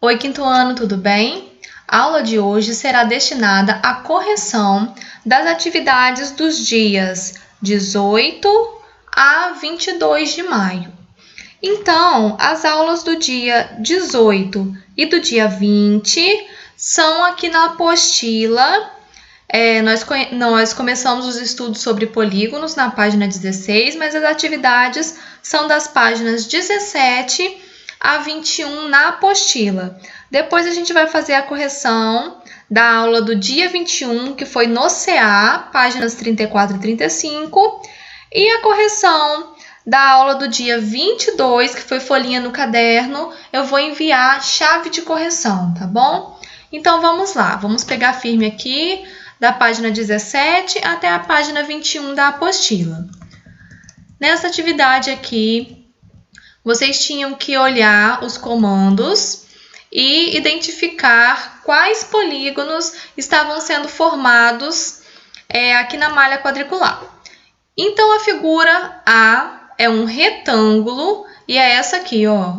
Oi, quinto ano, tudo bem? A aula de hoje será destinada à correção das atividades dos dias 18 a 22 de maio. Então, as aulas do dia 18 e do dia 20 são aqui na apostila. Nós começamos os estudos sobre polígonos na página 16, mas as atividades são das páginas 17 a 21 na apostila. Depois a gente vai fazer a correção da aula do dia 21, que foi no CA, páginas 34 e 35, e a correção da aula do dia 22, que foi folhinha no caderno, eu vou enviar chave de correção, tá bom? Então vamos lá, vamos pegar firme aqui da página 17 até a página 21 da apostila. Nessa atividade aqui, vocês tinham que olhar os comandos e identificar quais polígonos estavam sendo formados aqui na malha quadricular. Então, a figura A é um retângulo e é essa aqui, ó.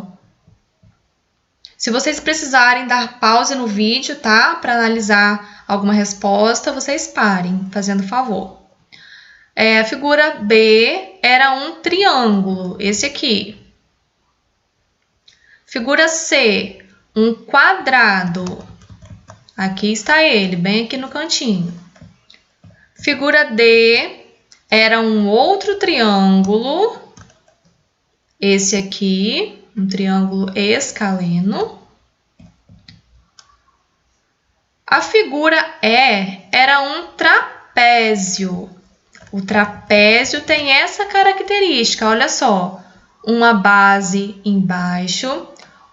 Se vocês precisarem dar pause no vídeo, tá? Para analisar alguma resposta, vocês parem, fazendo favor. A figura B era um triângulo, esse aqui. Figura C, um quadrado. Aqui está ele, bem aqui no cantinho. Figura D era um outro triângulo. Esse aqui, um triângulo escaleno. A figura E era um trapézio. O trapézio tem essa característica, olha só. Uma base embaixo,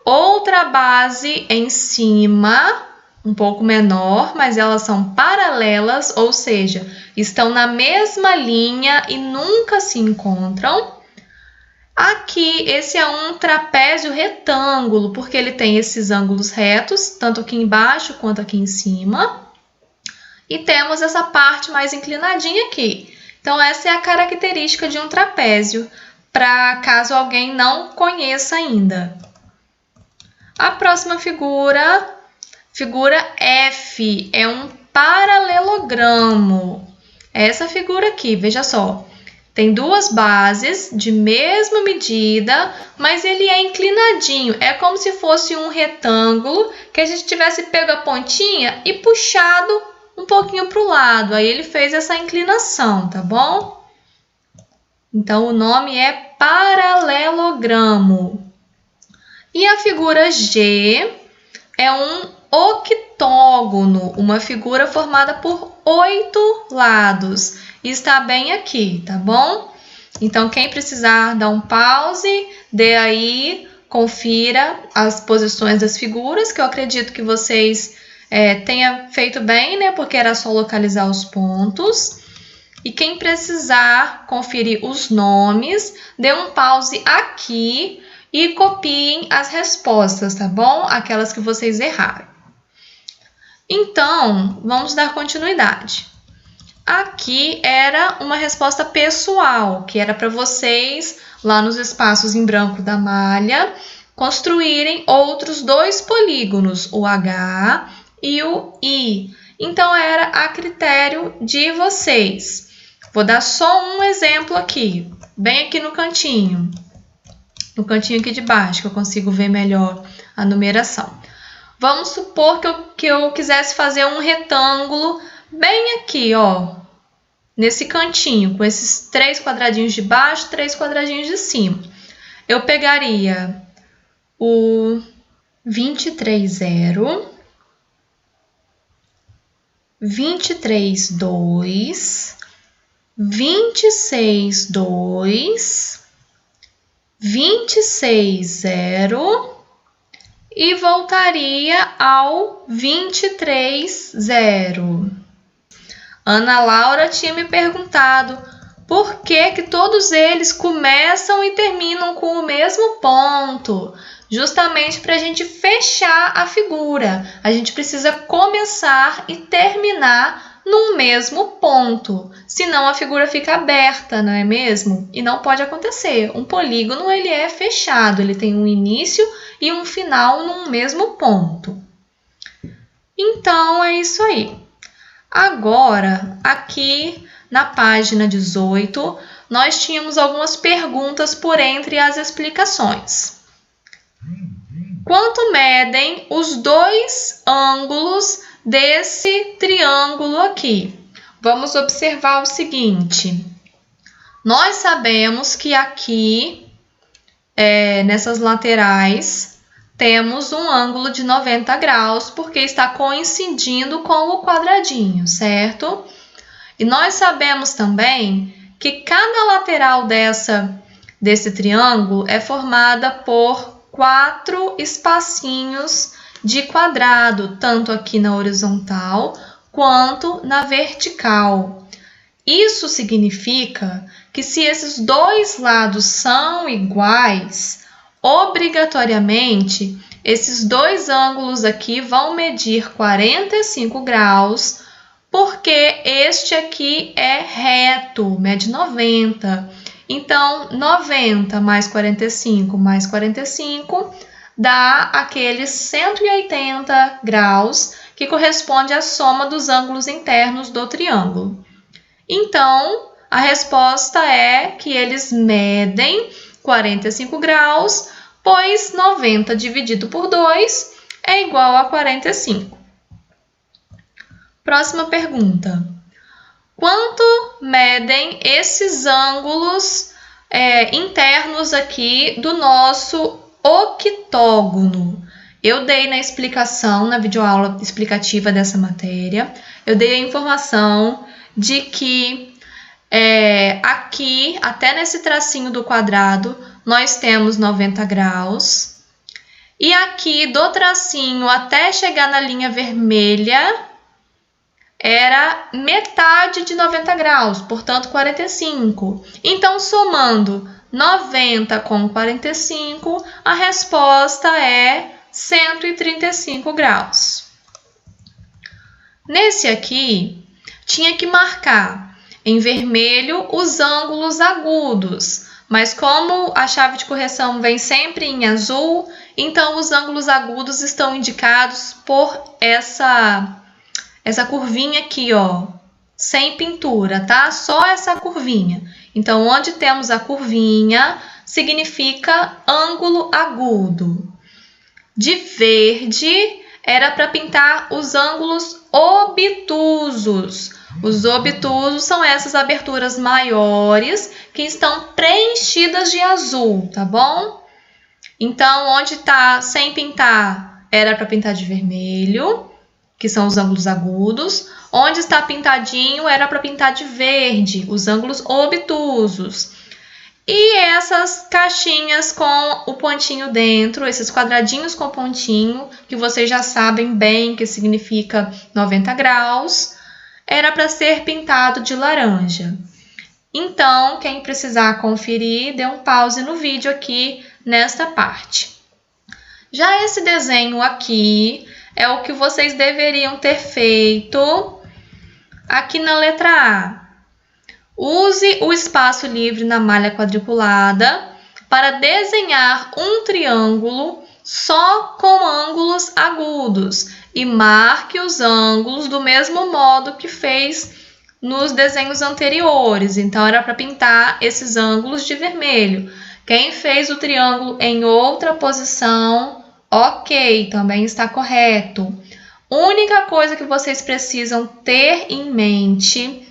outra base em cima, um pouco menor, mas elas são paralelas, ou seja, estão na mesma linha e nunca se encontram. Aqui, esse é um trapézio retângulo, porque ele tem esses ângulos retos, tanto aqui embaixo quanto aqui em cima. E temos essa parte mais inclinadinha aqui. Então, essa é a característica de um trapézio, para caso alguém não conheça ainda. A próxima figura, figura F, é um paralelogramo. Essa figura aqui, veja só. Tem duas bases de mesma medida, mas ele é inclinadinho. É como se fosse um retângulo que a gente tivesse pego a pontinha e puxado um pouquinho para o lado. Aí ele fez essa inclinação, tá bom? Então, o nome é paralelogramo. E a figura G é um octógono, uma figura formada por 8 lados. Está bem aqui, tá bom? Então, quem precisar dar um pause, dê aí, confira as posições das figuras, que eu acredito que vocês tenham feito bem, né? Porque era só localizar os pontos. E quem precisar conferir os nomes, dê um pause aqui e copiem as respostas, tá bom? Aquelas que vocês erraram. Então, vamos dar continuidade. Aqui era uma resposta pessoal, que era para vocês, lá nos espaços em branco da malha, construírem outros 2 polígonos, o H e o I. Então, era a critério de vocês. Vou dar só um exemplo aqui, bem aqui no cantinho aqui de baixo, que eu consigo ver melhor a numeração. Vamos supor que eu quisesse fazer um retângulo bem aqui, ó, nesse cantinho, com esses 3 quadradinhos de baixo, 3 quadradinhos de cima. Eu pegaria o 23,0, 23,2, 26,2, 26,0 e voltaria ao 23,0. Ana Laura tinha me perguntado por que todos eles começam e terminam com o mesmo ponto. Justamente para a gente fechar a figura. A gente precisa começar e terminar num mesmo ponto, senão a figura fica aberta, não é mesmo? E não pode acontecer. Um polígono ele é fechado, ele tem um início e um final num mesmo ponto. Então, é isso aí. Agora, aqui na página 18, nós tínhamos algumas perguntas por entre as explicações. Quanto medem os dois ângulos desse triângulo aqui? Vamos observar o seguinte. Nós sabemos que aqui, nessas laterais, temos um ângulo de 90 graus, porque está coincidindo com o quadradinho, certo? E nós sabemos também que cada lateral desse triângulo é formada por 4 espacinhos de quadrado, tanto aqui na horizontal quanto na vertical. Isso significa que se esses dois lados são iguais, obrigatoriamente esses dois ângulos aqui vão medir 45 graus, porque este aqui é reto, mede 90. Então, 90 mais 45 dá aqueles 180 graus, que corresponde à soma dos ângulos internos do triângulo. Então, a resposta é que eles medem 45 graus, pois 90 dividido por 2 é igual a 45. Próxima pergunta. Quanto medem esses ângulos internos aqui do nosso octógono? Eu dei na explicação, na videoaula explicativa dessa matéria, eu dei a informação de que aqui, até nesse tracinho do quadrado, nós temos 90 graus. E aqui do tracinho até chegar na linha vermelha, era metade de 90 graus, portanto 45. Então, somando 90 com 45, a resposta é 135 graus. Nesse aqui, tinha que marcar em vermelho os ângulos agudos, mas como a chave de correção vem sempre em azul, então os ângulos agudos estão indicados por essa curvinha aqui, ó, sem pintura, tá? Só essa curvinha. Então, onde temos a curvinha, significa ângulo agudo. De verde, era para pintar os ângulos obtusos. Os obtusos são essas aberturas maiores que estão preenchidas de azul, tá bom? Então, onde está sem pintar, era para pintar de vermelho, que são os ângulos agudos. Onde está pintadinho, era para pintar de verde, os ângulos obtusos. E essas caixinhas com o pontinho dentro, esses quadradinhos com pontinho, que vocês já sabem bem que significa 90 graus, era para ser pintado de laranja. Então, quem precisar conferir, dê um pause no vídeo aqui nesta parte. Já esse desenho aqui é o que vocês deveriam ter feito aqui na letra A. Use o espaço livre na malha quadriculada para desenhar um triângulo só com ângulos agudos e marque os ângulos do mesmo modo que fez nos desenhos anteriores. Então, era para pintar esses ângulos de vermelho. Quem fez o triângulo em outra posição, ok, também está correto. Única coisa que vocês precisam ter em mente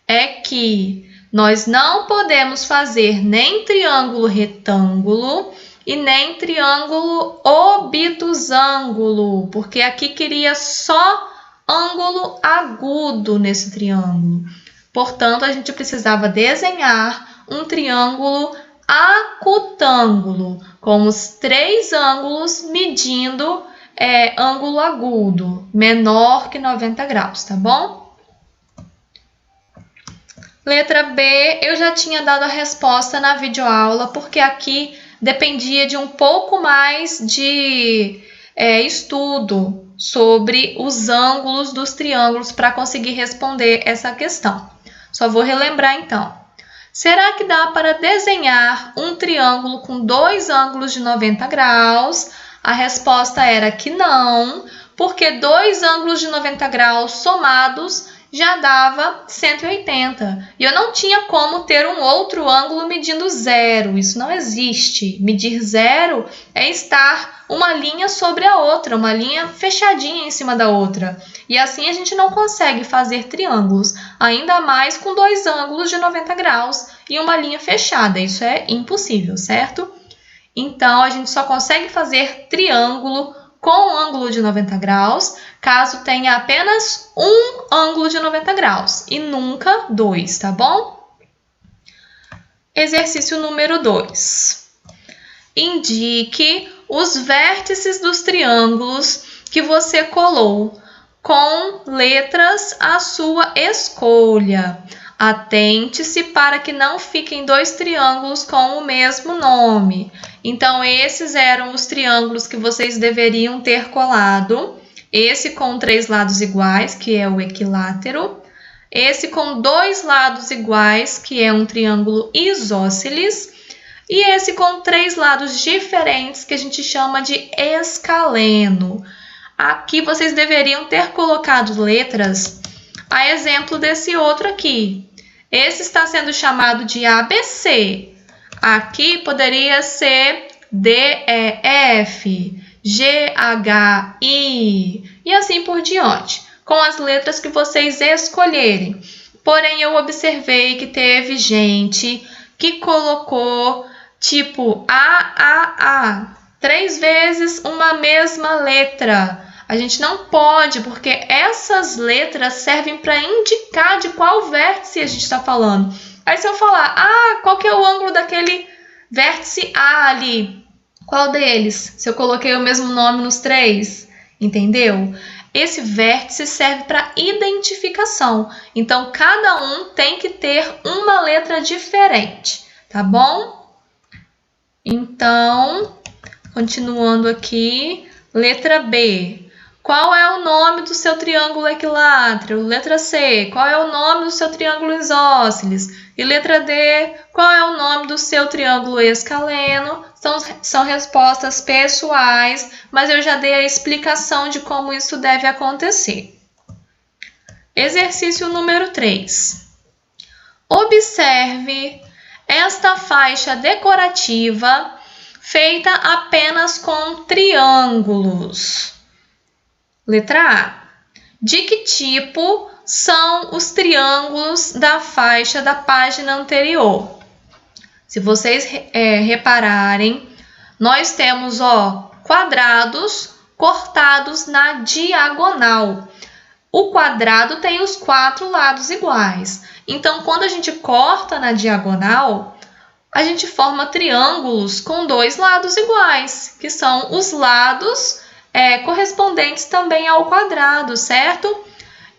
é que nós não podemos fazer nem triângulo retângulo e nem triângulo obtusângulo, porque aqui queria só ângulo agudo nesse triângulo. Portanto, a gente precisava desenhar um triângulo acutângulo, com os 3 ângulos medindo ângulo agudo, menor que 90 graus, tá bom? Letra B, eu já tinha dado a resposta na videoaula, porque aqui dependia de um pouco mais de estudo sobre os ângulos dos triângulos para conseguir responder essa questão. Só vou relembrar então. Será que dá para desenhar um triângulo com dois ângulos de 90 graus? A resposta era que não, porque dois ângulos de 90 graus somados já dava 180. E eu não tinha como ter um outro ângulo medindo zero. Isso não existe. Medir zero é estar uma linha sobre a outra, uma linha fechadinha em cima da outra. E assim a gente não consegue fazer triângulos, ainda mais com dois ângulos de 90 graus e uma linha fechada. Isso é impossível, certo? Então, a gente só consegue fazer triângulo com ângulo de 90 graus, caso tenha apenas um ângulo de 90 graus e nunca dois, tá bom? Exercício número 2. Indique os vértices dos triângulos que você colou com letras à sua escolha. Atente-se para que não fiquem dois triângulos com o mesmo nome. Então, esses eram os triângulos que vocês deveriam ter colado. Esse com 3 lados iguais, que é o equilátero. Esse com 2 lados iguais, que é um triângulo isósceles. E esse com 3 lados diferentes, que a gente chama de escaleno. Aqui vocês deveriam ter colocado letras, a exemplo desse outro aqui. Esse está sendo chamado de ABC. Aqui poderia ser DEF, GHI e assim por diante, com as letras que vocês escolherem. Porém, eu observei que teve gente que colocou tipo AAA, 3 vezes uma mesma letra. A gente não pode, porque essas letras servem para indicar de qual vértice a gente está falando. Aí se eu falar, qual que é o ângulo daquele vértice A ali? Qual deles? Se eu coloquei o mesmo nome nos 3, entendeu? Esse vértice serve para identificação. Então, cada um tem que ter uma letra diferente, tá bom? Então, continuando aqui, letra B. Qual é o nome do seu triângulo equilátero? Letra C. Qual é o nome do seu triângulo isósceles? E letra D. Qual é o nome do seu triângulo escaleno? São respostas pessoais, mas eu já dei a explicação de como isso deve acontecer. Exercício número 3. Observe esta faixa decorativa feita apenas com triângulos. Letra A. De que tipo são os triângulos da faixa da página anterior? Se vocês repararem, nós temos quadrados cortados na diagonal. O quadrado tem os 4 lados iguais. Então, quando a gente corta na diagonal, a gente forma triângulos com 2 lados iguais, que são os lados correspondentes também ao quadrado, certo?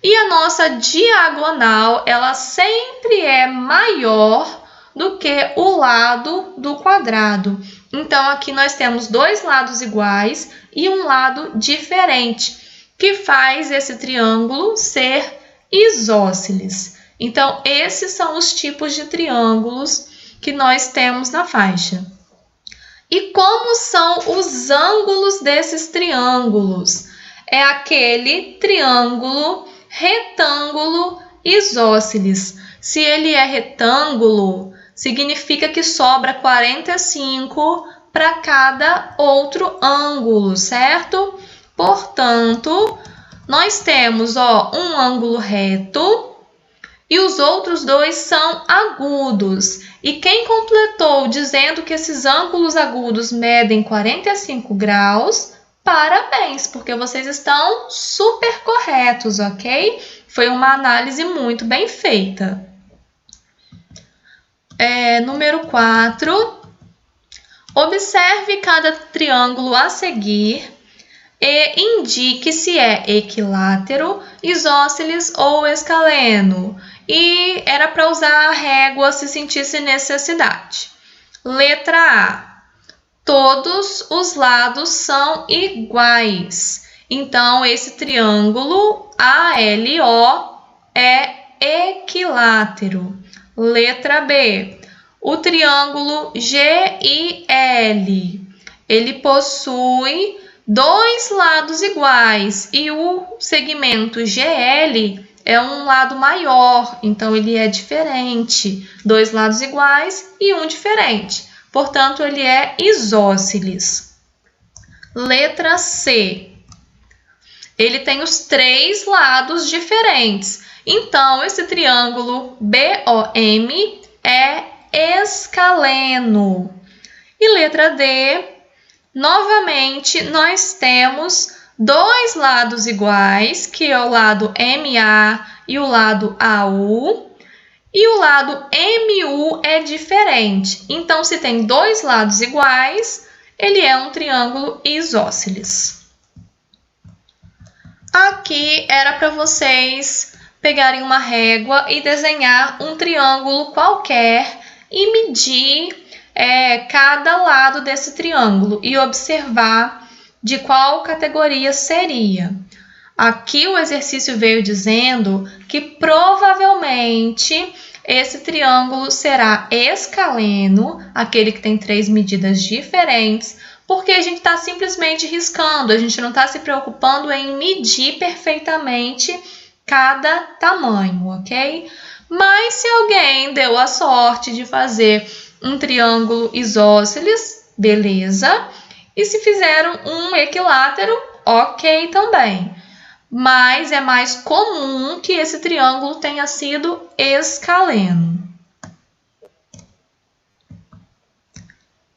E a nossa diagonal, ela sempre é maior do que o lado do quadrado. Então, aqui nós temos 2 lados iguais e um lado diferente, que faz esse triângulo ser isósceles. Então, esses são os tipos de triângulos que nós temos na faixa. E como são os ângulos desses triângulos? É aquele triângulo retângulo isósceles. Se ele é retângulo, significa que sobra 45 para cada outro ângulo, certo? Portanto, nós temos um ângulo reto e os outros 2 são agudos. E quem completou dizendo que esses ângulos agudos medem 45 graus, parabéns, porque vocês estão super corretos, ok? Foi uma análise muito bem feita. Número 4. Observe cada triângulo a seguir e indique se é equilátero, isósceles ou escaleno. E era para usar a régua se sentisse necessidade. Letra A. Todos os lados são iguais. Então, esse triângulo ALO é equilátero. Letra B. O triângulo GIL, ele possui dois lados iguais e o segmento GL é um lado maior, então ele é diferente. Dois lados iguais e um diferente. Portanto, ele é isósceles. Letra C. Ele tem os três lados diferentes. Então, esse triângulo BOM é escaleno. E letra D, novamente, nós temos dois lados iguais, que é o lado MA e o lado AU. E o lado MU é diferente. Então, se tem dois lados iguais, ele é um triângulo isósceles. Aqui era para vocês pegarem uma régua e desenhar um triângulo qualquer e medir cada lado desse triângulo e observar de qual categoria seria. Aqui o exercício veio dizendo que provavelmente esse triângulo será escaleno, aquele que tem três medidas diferentes, porque a gente está simplesmente riscando, a gente não está se preocupando em medir perfeitamente cada tamanho, ok? Mas se alguém deu a sorte de fazer um triângulo isósceles, beleza. E se fizeram um equilátero, ok também. Mas é mais comum que esse triângulo tenha sido escaleno.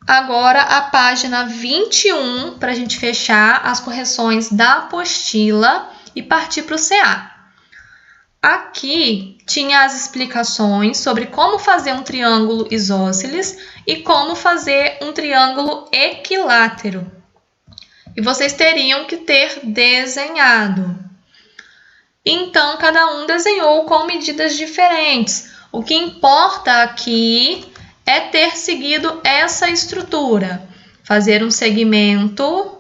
Agora, a página 21, para a gente fechar as correções da apostila e partir para o CA. Aqui tinha as explicações sobre como fazer um triângulo isósceles e como fazer um triângulo equilátero. E vocês teriam que ter desenhado. Então, cada um desenhou com medidas diferentes. O que importa aqui é ter seguido essa estrutura. Fazer um segmento,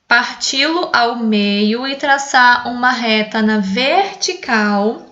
parti-lo ao meio e traçar uma reta na vertical,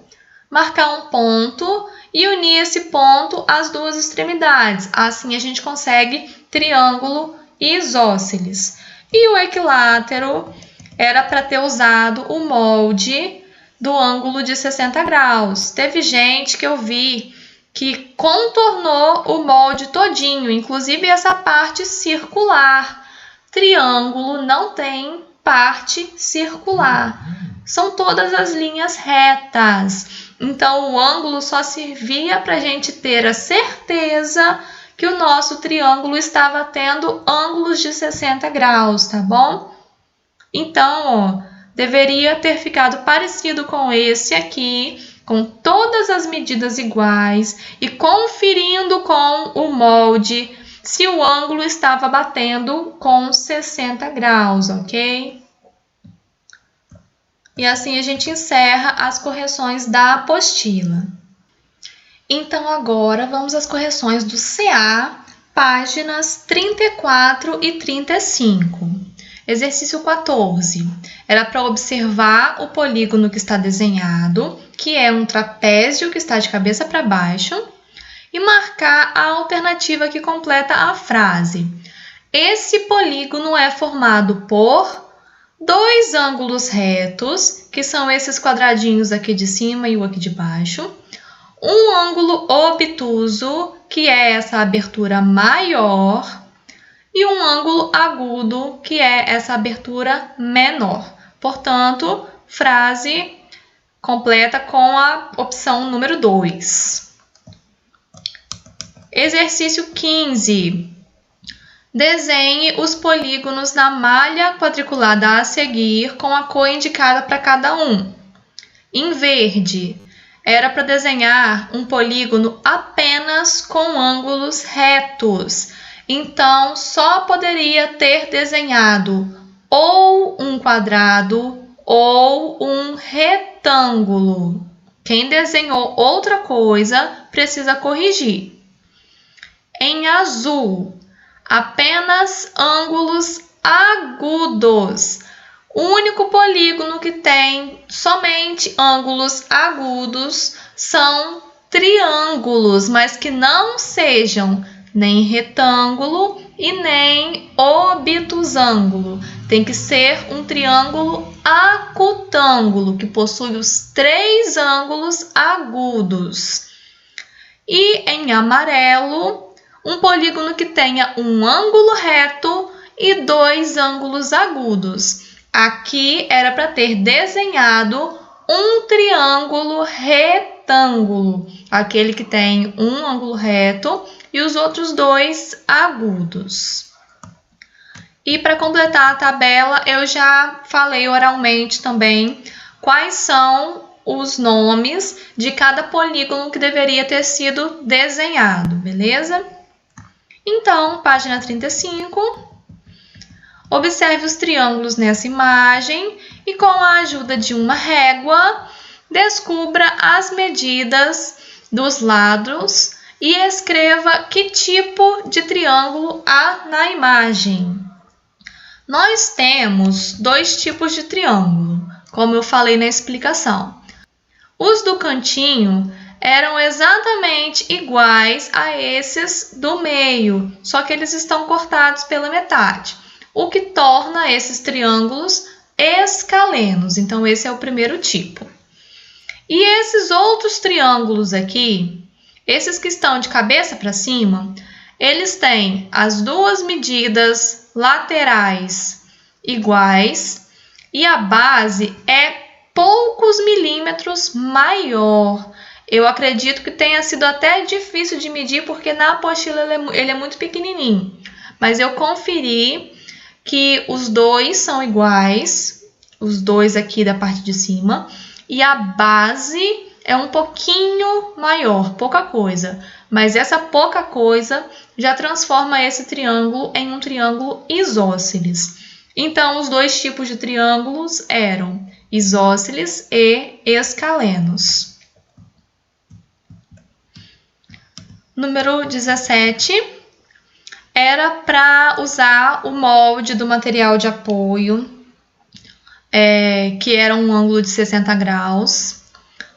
marcar um ponto e unir esse ponto às duas extremidades. Assim a gente consegue triângulo isósceles. E o equilátero era para ter usado o molde do ângulo de 60 graus. Teve gente que eu vi que contornou o molde todinho, inclusive essa parte circular. Triângulo não tem parte circular. São todas as linhas retas. Então, o ângulo só servia para a gente ter a certeza que o nosso triângulo estava tendo ângulos de 60 graus, tá bom? Então, deveria ter ficado parecido com esse aqui, com todas as medidas iguais e conferindo com o molde se o ângulo estava batendo com 60 graus, ok? E assim a gente encerra as correções da apostila. Então, agora vamos às correções do CA, páginas 34 e 35. Exercício 14. Era para observar o polígono que está desenhado, que é um trapézio que está de cabeça para baixo, e marcar a alternativa que completa a frase. Esse polígono é formado por dois ângulos retos, que são esses quadradinhos aqui de cima e o aqui de baixo, um ângulo obtuso, que é essa abertura maior, e um ângulo agudo, que é essa abertura menor. Portanto, frase completa com a opção número 2. Exercício 15. Desenhe os polígonos na malha quadriculada a seguir com a cor indicada para cada um. Em verde, era para desenhar um polígono apenas com ângulos retos. Então, só poderia ter desenhado ou um quadrado ou um retângulo. Quem desenhou outra coisa precisa corrigir. Em azul, apenas ângulos agudos. O único polígono que tem somente ângulos agudos são triângulos, mas que não sejam nem retângulo e nem obtusângulo. Tem que ser um triângulo acutângulo, que possui os 3 ângulos agudos. E em amarelo, um polígono que tenha um ângulo reto e 2 ângulos agudos. Aqui era para ter desenhado um triângulo retângulo, aquele que tem um ângulo reto e os outros 2 agudos. E para completar a tabela, eu já falei oralmente também quais são os nomes de cada polígono que deveria ter sido desenhado, beleza? Então, página 35. Observe os triângulos nessa imagem e, com a ajuda de uma régua, descubra as medidas dos lados e escreva que tipo de triângulo há na imagem. Nós temos 2 tipos de triângulo, como eu falei na explicação. Os do cantinho eram exatamente iguais a esses do meio, só que eles estão cortados pela metade, o que torna esses triângulos escalenos. Então, esse é o primeiro tipo. E esses outros triângulos aqui, esses que estão de cabeça para cima, eles têm as 2 medidas laterais iguais e a base é poucos milímetros maior. Eu acredito que tenha sido até difícil de medir, porque na apostila ele é muito pequenininho. Mas eu conferi que os 2 são iguais, os 2 aqui da parte de cima, e a base é um pouquinho maior, pouca coisa. Mas essa pouca coisa já transforma esse triângulo em um triângulo isósceles. Então, os 2 tipos de triângulos eram isósceles e escalenos. Número 17. Era para usar o molde do material de apoio, que era um ângulo de 60 graus,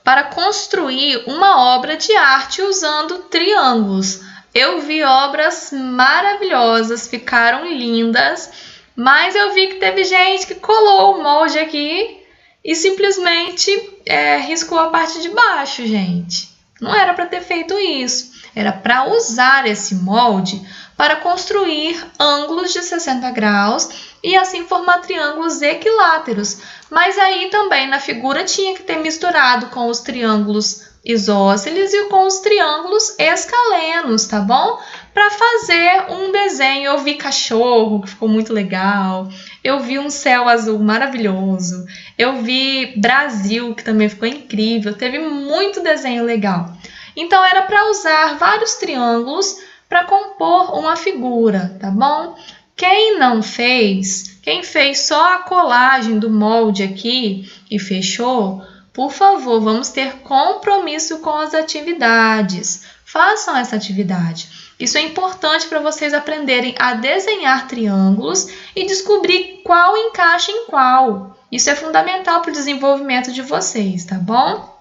para construir uma obra de arte usando triângulos. Eu vi obras maravilhosas, ficaram lindas, mas eu vi que teve gente que colou o molde aqui e simplesmente riscou a parte de baixo, gente. Não era para ter feito isso, era para usar esse molde para construir ângulos de 60 graus e assim formar triângulos equiláteros. Mas aí também na figura tinha que ter misturado com os triângulos isósceles e com os triângulos escalenos, tá bom? Para fazer um desenho. Eu vi cachorro, que ficou muito legal. Eu vi um céu azul maravilhoso. Eu vi Brasil, que também ficou incrível. Teve muito desenho legal. Então era para usar vários triângulos para compor uma figura, tá bom? Quem não fez, quem fez só a colagem do molde aqui e fechou, por favor, vamos ter compromisso com as atividades. Façam essa atividade. Isso é importante para vocês aprenderem a desenhar triângulos e descobrir qual encaixa em qual. Isso é fundamental para o desenvolvimento de vocês, tá bom?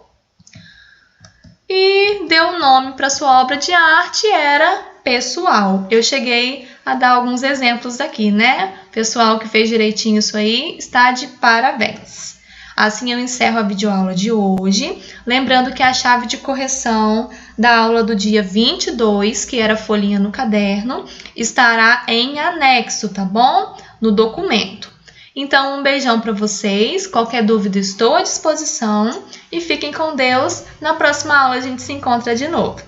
E deu nome para sua obra de arte, era pessoal. Eu cheguei a dar alguns exemplos aqui, né? Pessoal que fez direitinho isso aí está de parabéns. Assim eu encerro a videoaula de hoje. Lembrando que a chave de correção da aula do dia 22, que era folhinha no caderno, estará em anexo, tá bom? No documento. Então, um beijão para vocês. Qualquer dúvida, estou à disposição. E fiquem com Deus. Na próxima aula a gente se encontra de novo.